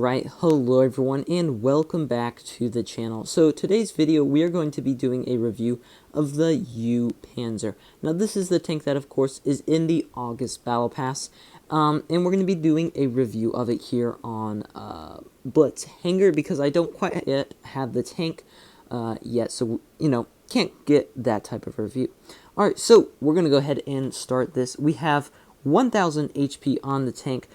Alright, hello everyone and welcome back to the channel. So today's video we are going to be doing a review of the U-Panzer. Now this is the tank that of course is in the August Battle Pass, and we're going to be doing a review of it here on Blitz Hangar because I don't quite yet have the tank yet, so can't get that type of review. Alright, so we're going to go ahead and start this. We have 1000 HP on the tank.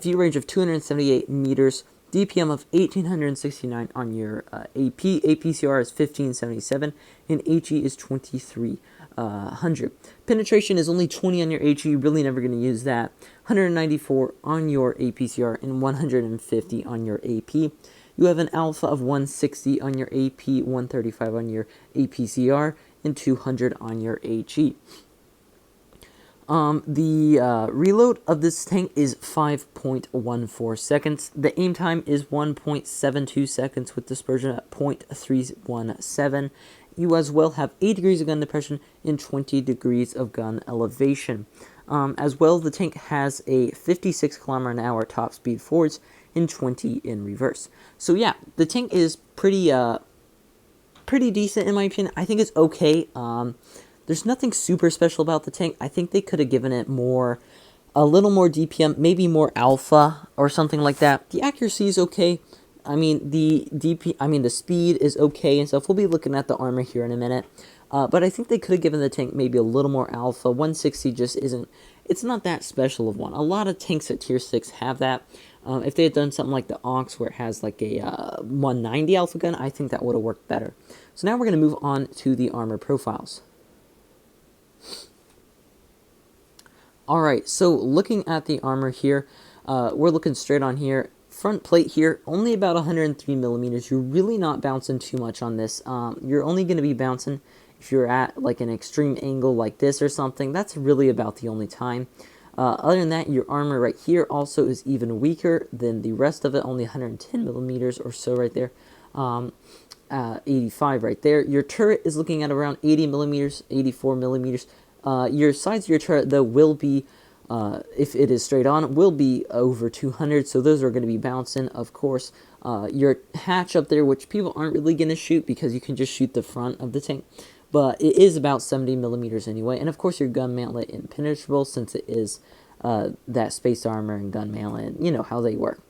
View range of 278 meters, DPM of 1869 on your AP, APCR is 1577, and HE is 2300. Penetration is only 20 on your HE, really never going to use that. 194 on your APCR and 150 on your AP. You have an alpha of 160 on your AP, 135 on your APCR, and 200 on your HE. The reload of this tank is 5.14 seconds. The aim time is 1.72 seconds with dispersion at 0.317. You as well have 8 degrees of gun depression and 20 degrees of gun elevation. As well, the tank has a 56 km/h top speed forwards and 20 in reverse. So yeah, the tank is pretty decent in my opinion. I think it's okay. There's nothing super special about the tank. I think they could have given it a little more DPM, maybe more alpha or something like that. The accuracy is okay. I mean, the speed is okay and stuff. We'll be looking at the armor here in a minute. But I think they could have given the tank maybe a little more alpha. 160 just isn't, it's not that special of one. A lot of tanks at tier 6 have that. If they had done something like the Ox where it has like a 190 alpha gun, I think that would have worked better. So now we're going to move on to the armor profiles. Alright, so looking at the armor here, we're looking straight on here. Front plate here, only about 103 millimeters. You're really not bouncing too much on this. You're only going to be bouncing if you're at like an extreme angle like this or something. That's really about the only time. Other than that, your armor right here also is even weaker than the rest of it, only 110 millimeters or so right there. 85 right there. Your turret is looking at around 80 millimeters, 84 millimeters. Your sides of your turret, though, will be, if it is straight on, will be over 200, so those are going to be bouncing, of course. Your hatch up there, which people aren't really going to shoot because you can just shoot the front of the tank, but it is about 70 millimeters anyway. And, of course, your gun mantlet impenetrable since it is that space armor and gun mantlet, you know how they work.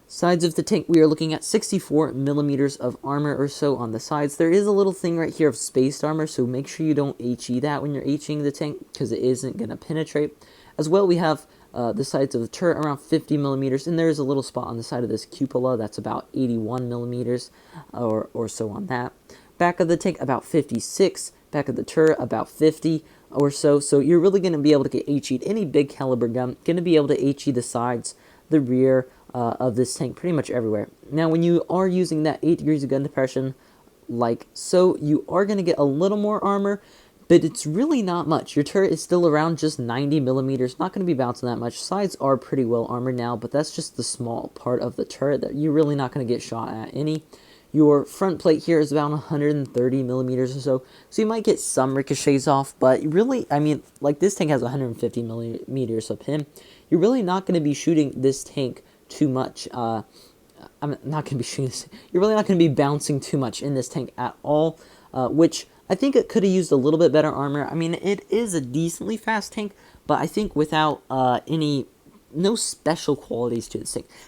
Sides of the tank, we are looking at 64 millimeters of armor or so on the sides. There is a little thing right here of spaced armor, so make sure you don't HE that when you're HEing the tank because it isn't going to penetrate. As well, we have the sides of the turret around 50 millimeters, and there is a little spot on the side of this cupola that's about 81 millimeters or so on that. Back of the tank, about 56. Back of the turret, about 50 or so. So you're really going to be able to get HE'd any big caliber gun, going to be able to HE the sides, the rear, of this tank pretty much everywhere. Now, when you are using that 8 degrees of gun depression, like so, you are going to get a little more armor, but it's really not much. Your turret is still around just 90 millimeters, not going to be bouncing that much. Sides are pretty well armored now, but that's just the small part of the turret that you're really not going to get shot at any. Your front plate here is about 130 millimeters or so you might get some ricochets off, but really, I mean, like this tank has 150 millimeters of him. You're really not going to be shooting this tank too much. I'm not going to be shooting this. You're really not going to be bouncing too much in this tank at all, which I think it could have used a little bit better armor. I mean, it is a decently fast tank, but I think without no special qualities to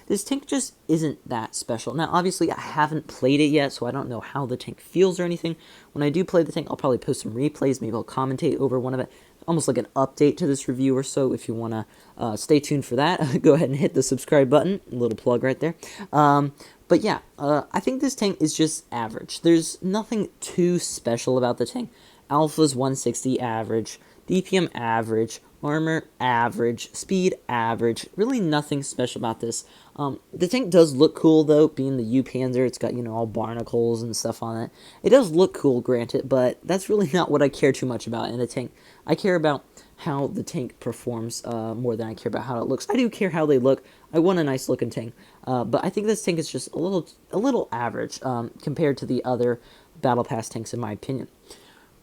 this tank just isn't that special. Now, obviously, I haven't played it yet, so I don't know how the tank feels or anything. When I do play the tank, I'll probably post some replays. Maybe I'll commentate over one of it. Almost like an update to this review or so. If you want to stay tuned for that, go ahead and hit the subscribe button. A little plug right there. But yeah, I think this tank is just average. There's nothing too special about the tank. Alpha's 160 average, DPM average, armor average, speed average. Really nothing special about this. The tank does look cool though, being the U-Panzer. It's got, all barnacles and stuff on it. It does look cool, granted, but that's really not what I care too much about in a tank. I care about how the tank performs more than I care about how it looks. I do care how they look. I want a nice looking tank, but I think this tank is just a little average compared to the other Battle Pass tanks in my opinion.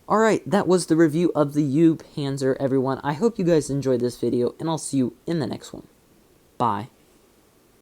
Alright, that was the review of the U-Panzer, everyone. I hope you guys enjoyed this video, and I'll see you in the next one. Bye.